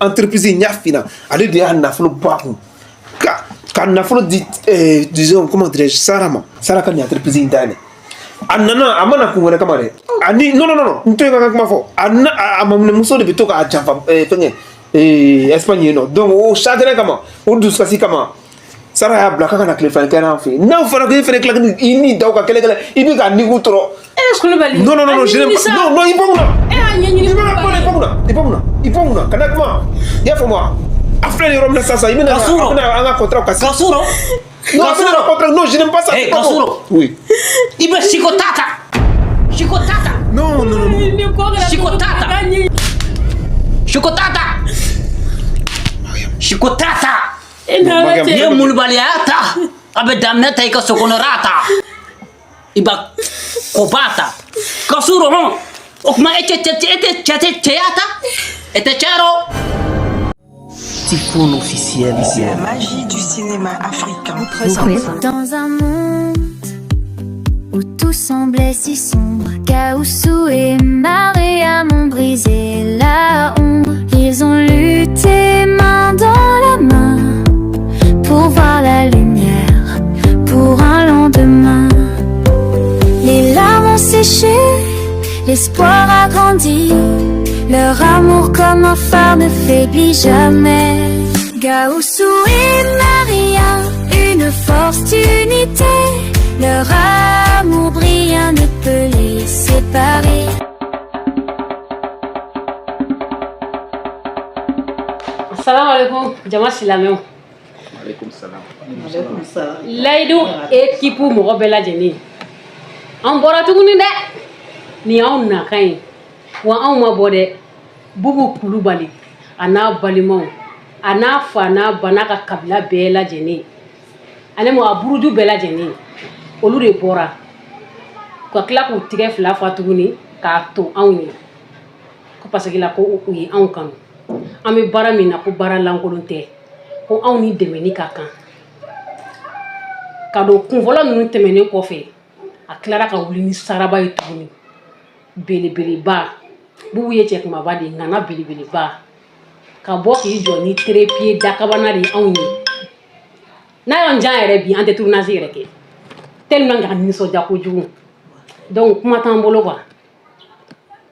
entreprise nyafina ale de ya nafolo baku ka nafolo di disons comment dirais-je saraka ni entreprise indane anana amana kungone kamare ani non ntoy ka kuma fo anna amamne muso de bitoka ajafa penge Espagne no donc o chadre kama o duskasi kama sara ya blaka kana clefan kana fi na fara ko fere klak ini daw ka kele ibi ka ni gutro non je non il faut moi kana kuma ya fo moi afre rom na sasa imena anga contrat kasi Kasuro non je n'aime pas ça Kasuro oui ibe shikotata non shikotata ye mulbaliata abe damna tay ka sokonorata iba kobata Kasuro hon okma ete teata ete charo typhon officiel ici. La magie du cinéma africain. Dans un monde où tout semblait si sombre, Gaoussou et Maria m'ont brisé la ombre. Ils ont lutté main dans la main pour voir la lumière, pour un lendemain. Les larmes ont séché, l'espoir a grandi. Leur amour comme un phare ne faiblit jamais. Gaoussou et Maria, une force d'unité. Leur amour brille, rien ne peut les séparer. Salam alaikum, jama silamɛw. alaikum salam Layidu équipe mɔgɔ bɛɛ lajɛlen. An bɔra tuguni dɛ. Ni y'anw nakan ye. Wa anw ma bɔ dɛ. Bubu Kulubali a n'a balimaw a n'a fa n'a ba n'a ka kabila bɛɛ lajɛlen ani a buruju bɛɛ lajɛlen olu de bɔra ka tila k'u tigɛ fila fa tuguni k'a to anw ye ko parce que la ko u ye anw kanu an bɛ baara min na ko baara lankolon tɛ ko anw ni dɛmɛni ka kan ka don kunfɔlɔ ninnu tɛmɛnen kɔfɛ a tilara ka wuli ni saraba ye tuguni belebeleba Bubu ye cɛ kumaba de nana belebeleba ka bɔ k'i jɔ ni trépied dakabana de anw ye n'a y'an jan yɛrɛ bi an tɛ tournage yɛrɛ kɛ tellement ka nisɔndiya kojugu donc kuma t'an bolo quoi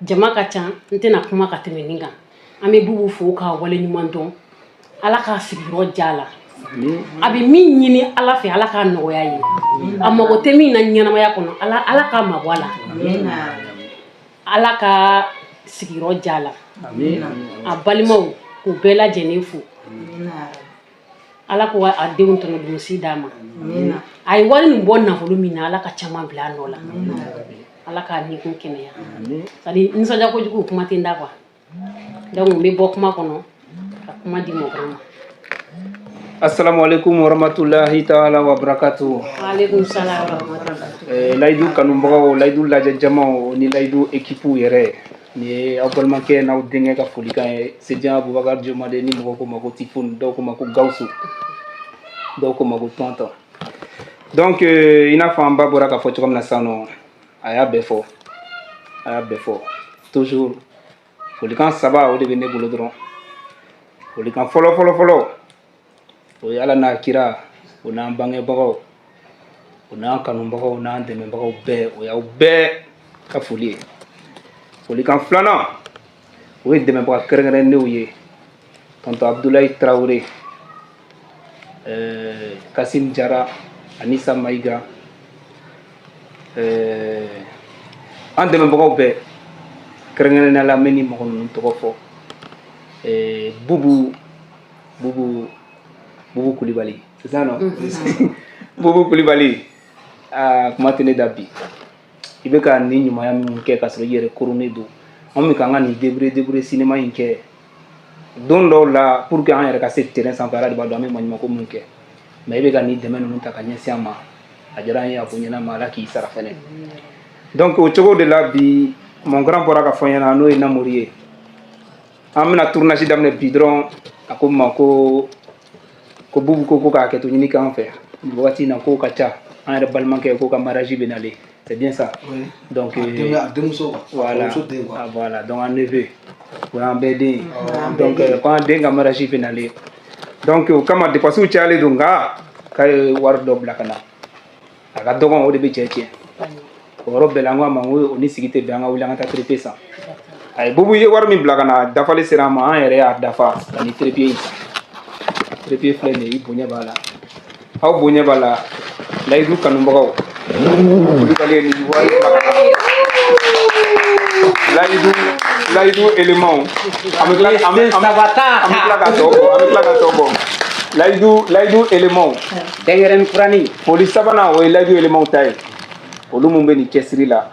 jama ka ca n tɛna kuma ka tɛmɛ nin kan an bɛ Bubu fo k'a waleɲuman dɔn Ala k'a sigiyɔrɔ diya a la a bɛ min ɲini Ala fɛ Ala k'a nɔgɔya ye a mago tɛ min na ɲɛnamaya kɔnɔ Ala k'a mabɔ a la Ala ka sigiyɔrɔ diya a la a balimaw k'u bɛɛ lajɛlen fo Ala ko a denw tɔnɔdonsi d'a ma a ye wari nin bɔ nafolo min na Ala ka caman bila a nɔ la Ala k'a nikun kɛnɛya c'est à dire nisɔndiya kojugu kuma tɛ n da quoi donc n bɛ bɔ kuma kɔnɔ ka kuma di mɔgɔw ma. Assalamu alaikum warahmatullahi ta'ala wabarakatuh. Waalaikum salam warahmatullahi. Layidu kanubagaw layidu lajɛjamaw ni layidu ekipu yɛrɛ ni ye aw balimakɛ n'aw denkɛ ka folikan ye Sedian Abubakar Jomade ni mɔgɔw ko ma ko Typhon dɔw ko ma ko Gawusu dɔw ko ma ko Tonton. Donc i n'a fɔ an ba bɔra k'a fɔ cogo min na sisan nɔ a y'a bɛɛ fɔ toujours folikan saba o de bɛ ne bolo dɔrɔn folikan fɔlɔ o ye Ala n'a kira o n'an bangebagaw o n'an kanubagaw o n'an dɛmɛbagaw bɛɛ o y'aw bɛɛ ka foli ye folikan filanan o ye dɛmɛbaga kɛrɛnkɛrɛnnenw ye tonton Abdulayi Tarawele Kasim Jara Anisa Mayiga an dɛmɛbagaw bɛɛ kɛrɛnkɛrɛnnenya la n bɛ ni mɔgɔ ninnu tɔgɔ fɔ Bubu Kulibali, c'est ça non? Bubu Kulibali, kuma tɛ ne da bi i bɛ ka nin ɲumanya min kɛ ka sɔrɔ i yɛrɛ koronnen don anw bɛ k'an ka nin débrouiller cinéma in kɛ don dɔw la pour que an yɛrɛ ka se terrain sanfɛ Ala de b'a dɔn an bɛ maɲumanko min kɛ mais i bɛ ka nin dɛmɛ ninnu ta ka ɲɛsin an ma a diyara an ye a bonyana ma Ala k'i sara fɛnɛ donc o cogo de la bi mon grand bɔra ka fɔ n ɲɛna n'o ye Namori ye an bɛna tournage daminɛ bi dɔrɔn a ko n ma ko Bubu ko k'a kɛ to ɲini k'an fɛ wagati in na ko ka ca an yɛrɛ balimakɛ ko ka mariage bɛ nalen C'est bien ça. Oui. Donc, voilà. Ah, voilà, donc un neveu. Ou un bébé. Donc, quand un dingue a mariage pénalé. Donc, comme on dépasse au Tchale, donc, quand war do blakana. Aga dogon o de be cheche. O robbe la ngwa mangu oni sigite be anga wulanga ta trepe sa. Ay bubu ye war mi blakana dafa le serama an yere a dafa ani trepe yi. Trepe flene yi bonya bala. Aw bonya bala lay du kanu mbagaw. Du kale ni wari laidu élément avec laidu élément dengeren kurani police sabana o laidu élément tay olu mun be ni cɛsiri la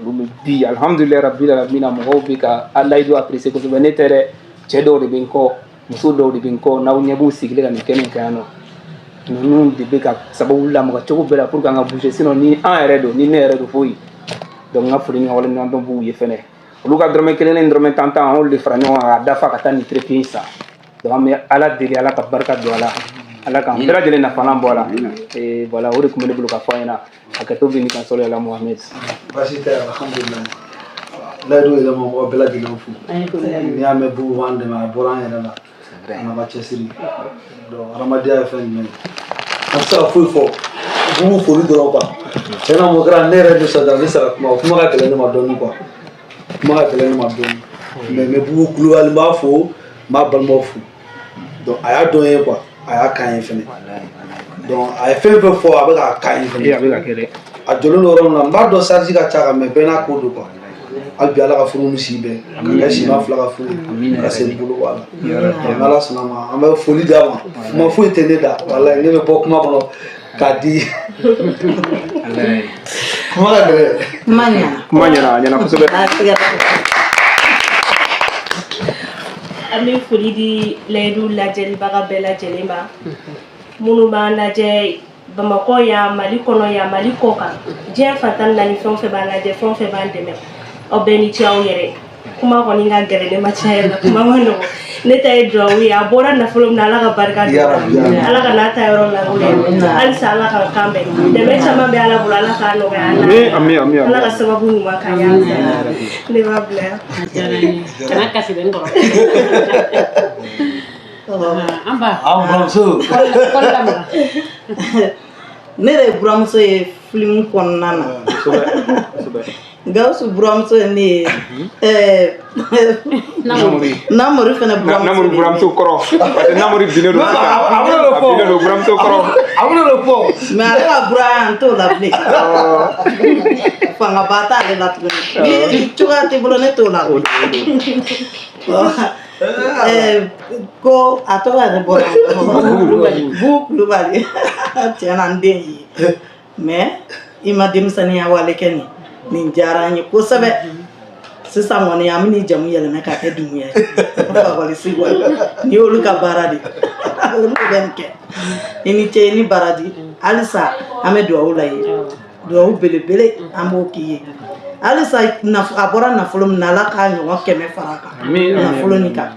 olu mi bi alhamdulillah rabbil alamin mɔgɔw bɛ ka laidu apprécier kosɛbɛ ne tɛ dɛ cɛ dɔw de bɛ n kɔ muso dɔw de bɛ n kɔ n'aw ɲɛ b'u sigilen ka nin kɛ nin kɛ yan nɔ ninnu de bɛ ka sababu lamaga cogo bɛɛ la pour que an ka bouger sinon ni an yɛrɛ don ni ne yɛrɛ don foyi donc n ka foli ni ka waleɲuman dɔn b'u ye fɛnɛ olu ka dɔrɔmɛ kelen ni dɔrɔmɛ tan tan anw de fara ɲɔgɔn kan k'a dafa ka taa nin trepied san donc an bɛ ala deli ala ka barika don a la ala k'an bɛɛ lajɛlen nafalan bɔ a la voilà o de tun bɛ ne bolo ka fɔ an ɲɛna hakɛto bɛ nin kan sɔrɔ yɛlɛ Mohamed. Basi tɛ alhamdulilayi layidu yɛlɛma mɔgɔ bɛɛ lajɛlen fo n'i y'a mɛn bubu b'an dɛmɛ a bɔra an yɛrɛ la an ka cɛsiri donc adamadenya ye fɛn jumɛn ye an tɛ se ka foyi fɔ bubu foli dɔrɔn kan tiɲɛna mɔgɔ kɛra ne yɛrɛ nisɔndiya ne sera kuma o kuma ka gɛlɛn ne ma dɔɔni quoi kuma ka gɛlɛn ne ma dɔɔni mais bubu kulubali n b'a fo n b'a balimaw fo donc a y'a dɔn ye quoi a y'a kan ye fɛnɛ donc a ye fɛn fɛn fɔ a bɛ k'a kan ye fɛnɛ a bɛ ka kɛ dɛ a jɔlen don yɔrɔ min na n b'a dɔn charge ka ca kan mais bɛɛ n'a ko don quoi hali bi ala ka furu ni si bɛɛ ka kɛ siman fila ka furu ka se bolo bɔ a la donc ala sɔnna ma an bɛ foli d'a ma kuma foyi tɛ ne da walayi ne bɛ bɔ kuma kɔnɔ k'a di kuma ka gɛlɛn kuma ɲɛna a ɲɛna kosɛbɛ. An bɛ foli di layidu lajɛlibaga bɛɛ lajɛlen ma minnu b'an lajɛ Bamakɔ yan Mali kɔnɔ yan Mali kɔ kan diɲɛ fan tan ni naani fɛn o fɛn b'an lajɛ fɛn o fɛn b'an dɛmɛ aw bɛɛ ni ce aw yɛrɛ kuma kɔni ka gɛlɛn ne ma caya la kuma ma nɔgɔ ne ta ye duwawu ye a bɔra nafolo min na ala ka barika don ala ka n'a ta yɔrɔ langolo halisa ala ka kan bɛn dɛmɛ caman bɛ ala bolo ala k'a nɔgɔya ala ka sababu ɲuman k'a ye ne b'a bila yan kana kasi bɛ n kɔrɔ an ba buramuso ne de buramuso ye film kɔnɔna na Gawusu buramuso ye ne ye Namori fana buramuso kɔrɔ parce que Namori binnen don buramuso kɔrɔ mais ale ka bura an t'o la bilen fangaba t'ale la tuguni ni cogoya t'i bolo ne t'o la ko a tɔgɔ yɛrɛ bɔra Bu Kulubali tiɲɛna n den ye mais i ma denmisɛnninya wale kɛ nin diyara n ye kosɛbɛ sisan kɔni an bɛ ni jamu yɛlɛmɛ ka kɛ Dumuya ye fakɔlisi ni y'olu ka baara de olu de bɛ nin kɛ i ni ce i ni baraji halisa an bɛ duwawu la ye duwawu belebele an b'o k'i ye halisa a bɔra nafolo min na ala k'a ɲɔgɔn 100 fara kan nafolo nin kan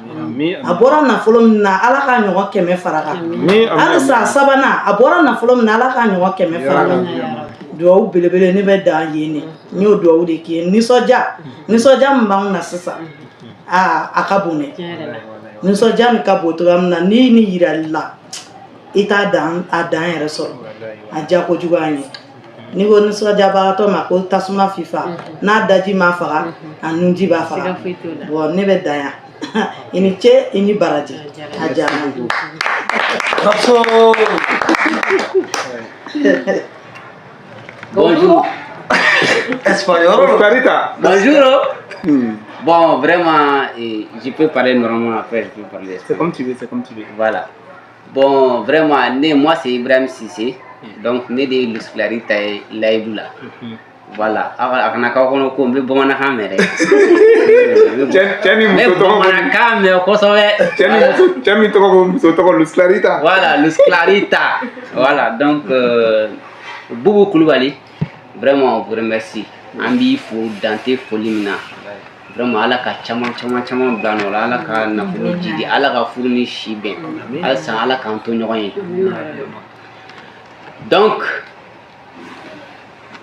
a bɔra nafolo min na ala k'a ɲɔgɔn 100 fara kan halisa sabanan a bɔra nafolo min na ala k'a ɲɔgɔn 100 fara kan duwawu belebele ne bɛ dan yen ne n y'o duwawu de k'i ye nisɔndiya min b'anw na sisan a ka bon dɛ nisɔndiya min ka bon cogoya min na n'i ni yirali la i t'a dan yɛrɛ sɔrɔ a diya kojugu an ye n'i ko nisɔndiyabagatɔ ma ko tasuma fifa n'a daji m'a faga a nunji b'a faga bon ne bɛ dan yan i ni ce i ni baraji a diyara n ye. Bonjour. Espagnol. Bonjour. Bon, vraiment, je peux parler normalement après, je peux parler espagnol. C'est comme tu veux. Voilà. Bon, vraiment, moi c'est Ibrahim Sissé. Donc, né de Luz Clarita et Laïdou là. Voilà. Alors, on a quand on comble bon à la mer. Mais bon à la caméra, quoi ça va? Tiens, tu Luz Clarita. Voilà, Luz Clarita. Voilà, donc, Boubou Koulibaly, vraiment, on vous remercie. Ambi fo Dante Folimina. Vraiment, ala ka caman bila nɔ la, ala ka nafolo jidi, ala ka furu ni si bɛn, halisa ala k'an to ɲɔgɔn ye. Donc,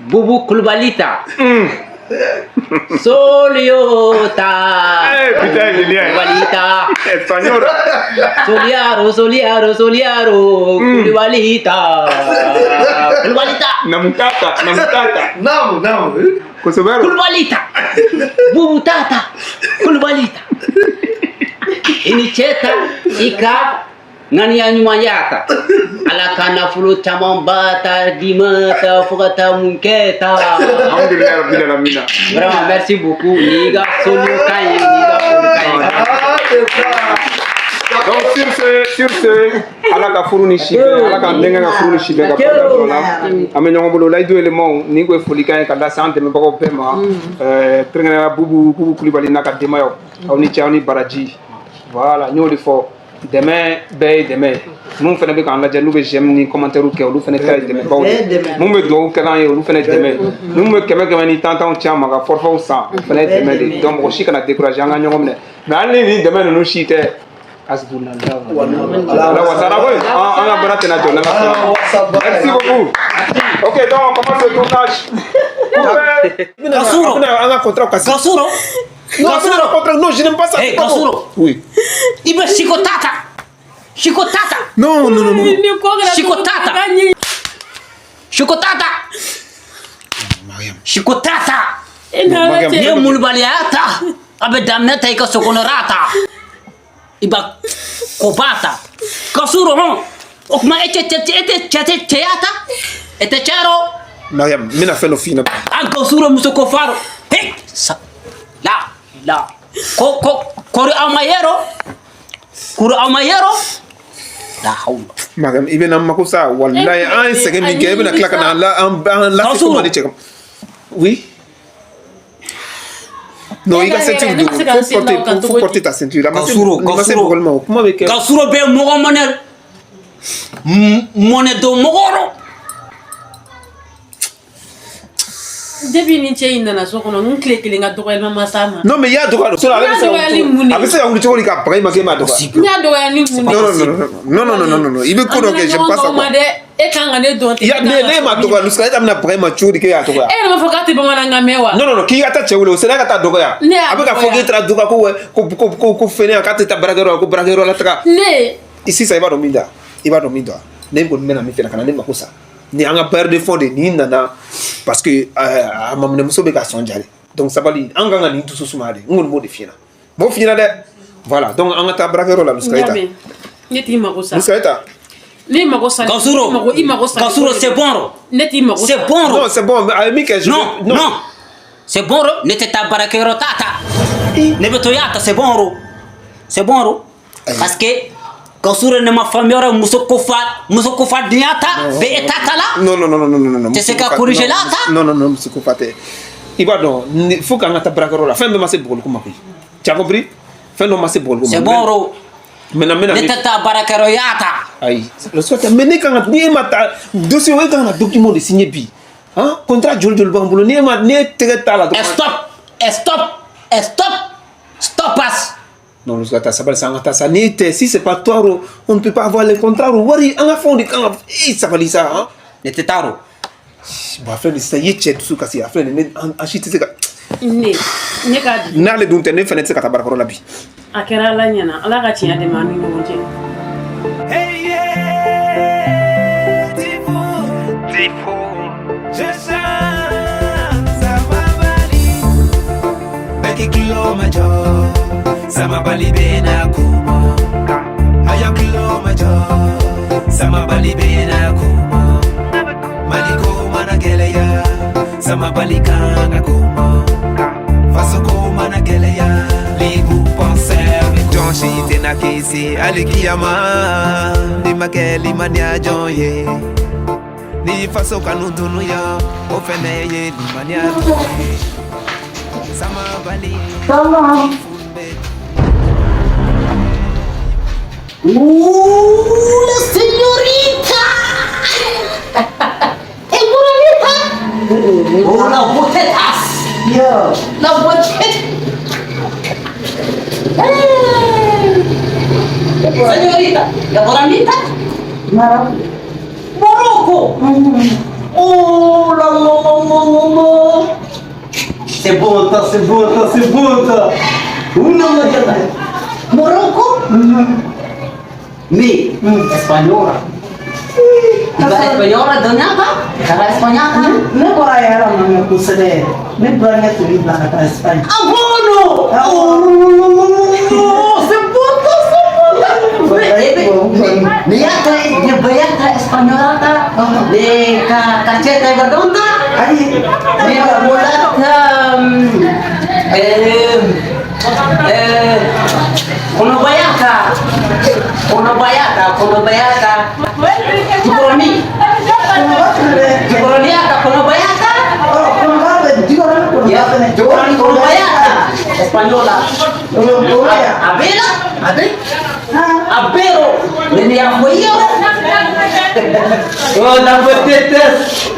Boubou Koulibalita. Soliota. Putain, Julien. Koulibalita. Espagnol. Soliaro. Koulibalita. Koulibalita. Namutata. Namu. Kosobero. Koulibalita. Boubou Tata. Koulibalita. Ini cheta ika ngani ya nyuma yata ala kana fulu tamambata dimata fugata munketa. Alhamdulillah rabbil alamin. Vraiment merci beaucoup niga solu kay niga fulu kay. Donc sur ce ala ka furu ni shibe ala ka ndenga ka furu ni shibe ka pada dola amenyo ngolo laido element ni ko foli kay ka da sante me bako pema trengena bubu Koulibaly naka demayo awni chawni baraji. Voilà, nous le faut demain, demain. Nous faisons des canaux, nous j'aime ni commentaires ou que nous faisons des demain. Nous me donnons que nous faisons demain. Nous me que ni tant on tient ma force au sang. Nous faisons demain. Donc aussi qu'on a découragé un gagnant. Mais allez demain nous chite. Asbunallah. Allah wasalaam. On a besoin de la merci beaucoup. Ok, donc on commence le tournage. Kasuro. On a un contrat cassé. Kasuro. Non, je n'aime pas ça. Hey, Kasuro. Oui. Ibe Shikotata. Non. Shikotata. Mariam. Shikotata. Mariam. Ye mulbaliata. Abe damneta ika sokonorata. Iba kobata. Kasuro hon. Okma ete teata. Ete charo. Mariam, mina fait nos filles. Kasuro musokofaro. Hey, la. Kori amayero. La haula. Mariam, il vient makosa wallahi un second mi gebe na claque na la comment dire. Oui. Non, il a ceinture de faut porter ta ceinture. Kasuro be mogo monel. Monedo mogoro. Depuis ni cɛ in nana so kɔnɔ n tile kelen ka dɔgɔyalima ma s'a ma. Non mais il y a dɔgɔya so la. Dɔgɔyali mun de. A bɛ se ka wuli cogo di ka baga i ma k'e ma dɔgɔya. N y'a dɔgɔya ni mun de. Non. I bɛ ko dɔ kɛ j'aime pas ça quoi. E kan ka ne dɔn. Ya ne ma dɔgɔya Luska e ta bɛna baga i ma cogo di k'e y'a dɔgɔya. E yɛrɛ ma fɔ k'a tɛ bamanankan mɛn wa. Non k'i ka taa cɛ wele o sera ka taa dɔgɔya. Ne y'a a bɛ ka fɔ k'e taara dɔgɔya ko fɛnɛ k'a tɛ taa baarakɛyɔrɔ la ko baarakɛyɔrɔ la taga. Ne. Sisan i b'a dɔn min da ne kɔni bɛna min fɛ ka na ne mako sa. Ni an ka père de fond de ni nana parce que a mamuso bɛ ka sɔn jare donc sabali an kan ka nin dusu suma de n kɔni b'o de f'i ɲɛna b'o f'i ɲɛna dɛ voilà donc an ka taa baarakɛyɔrɔ la Luska Eta ne t'i mago sa Luska Eta ne mago sa Kasuro c'est bon ne t'i mago c'est bon non c'est bon mais ami que non c'est bon ne te ta baarakɛyɔrɔ tata ne bɛ to yata c'est bon parce que Kasuro ne ma famille muso kofa diata be etata la non c'est ka corriger là ta non muso kofa te il va donc faut qu'on ata baarakɛyɔrɔ la fɛn bɛɛ ma se bugɔli ko ma koyi tu as compris fɛn dɔ ma se bugɔli ko ma c'est bon ne te ta baarakɛyɔrɔ yata ayi Luska Eta mais ne kan ka ni e ma ta dossier o e kan ka document de signer bi hein contrat joli b'an bolo ni e tɛgɛ t'a la stop passe. Non, Luska Eta sabali sa an ka taa sa ni tɛ si c'est pas toi on ne peut pas avoir les contrats wari an ka fɛnw de kan ka sabali sa hein ne tɛ taa bon a filɛ nin sisan i ye cɛ dusu kasi a filɛ nin an si tɛ se ka ne k'a di n'ale dun tɛ ne fɛnɛ tɛ se ka taa baarakɛyɔrɔ la bi a kɛra Ala ɲɛna Ala ka tiɲɛ dɛmɛ an ni ɲɔgɔn cɛ. Sama bali bena kuma Aya kilometer Sama bali bena kuma Maliko mana geleya Sama bali kanga kuma Faso kuma na geleya Ligu penseur Jonshi tena kisi alikiyama Ni makeli mania jonye Ni faso kanundunu ya Ofeneye ni mania jonye Sama bali La señorita. Es bonita. Oh, la botetas. La botetas. Señorita, ¿la bonita? Morocco. Oh là là là là là. C'est bon ça, c'est bon ça, c'est bon ça. Où non là? Morocco? Mi, Espanyol. Bahasa Espanyol adanya apa? Cara Espanyol kan? Ne bɔra yɛrɛ ma mɛn kosɛbɛ ne burankɛ tun bɛ bila ka taa Espagne. Ah bon? C'est bon ça, c'est bon ça. Ni ya dia bayar ka Espanyol ta? Di kaceta berdonta? Ayi. Dia bulat Kono bayaka. Jibroni aka kono bayaka. Jibroni kono bayaka. Espanyola. Abela? Abero. Ini yang boyo. Oh, la betetes.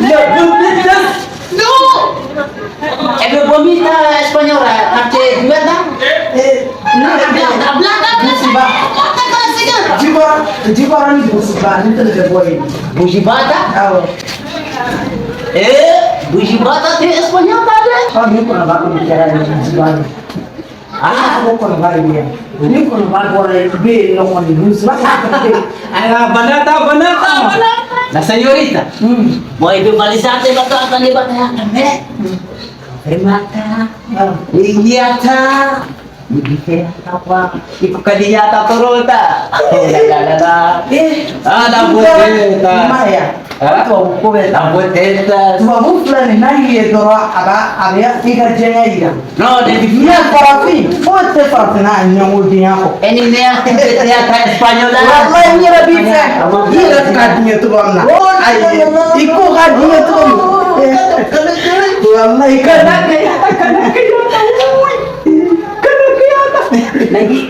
No. Ebe bonita española, ¿qué verdad? Jibara ni busiba ni tele boy. Bujibata? Bujibata te español tadi? Oh, ni kono ba ko bicara ni jibara. Ko kono ba ni. Ni kono ba bora be no kono busiba. Banata. La señorita. Voy a visualizarte bata ni bata también. Remata. Iyata. Dije apa? Iku kadiyata turota. Ada bueteta. Maya. Atau kubeta. Bueteta. Cuma fulani nani ye doro aga iga jenga iga. No, de Ni parafin. Fote parafin na nyango diako. Ini dia teatro española. Wallahi ni rabi fa. Ira kadnya tu bamna. Ay, iku kadnya tu. Wallahi kana.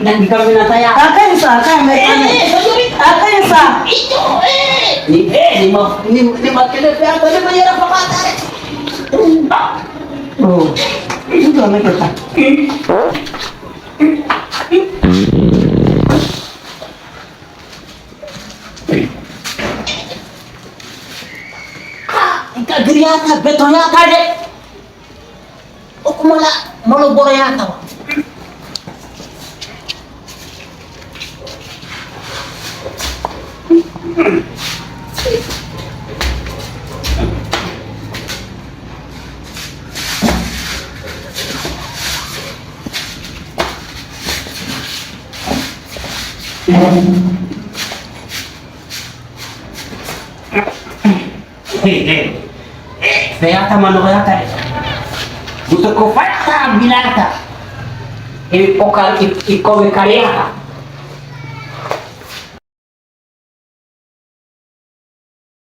Lagi kami na saya. Akansa. Ni makile pe apa ni bayar apa kata? Oh. Itu dah nak kata. Ika geriata betonya tadi. Aku malah boreata. Fayata manoyata. Gusto ko fayata bilata. Ipokal ikaw kariata.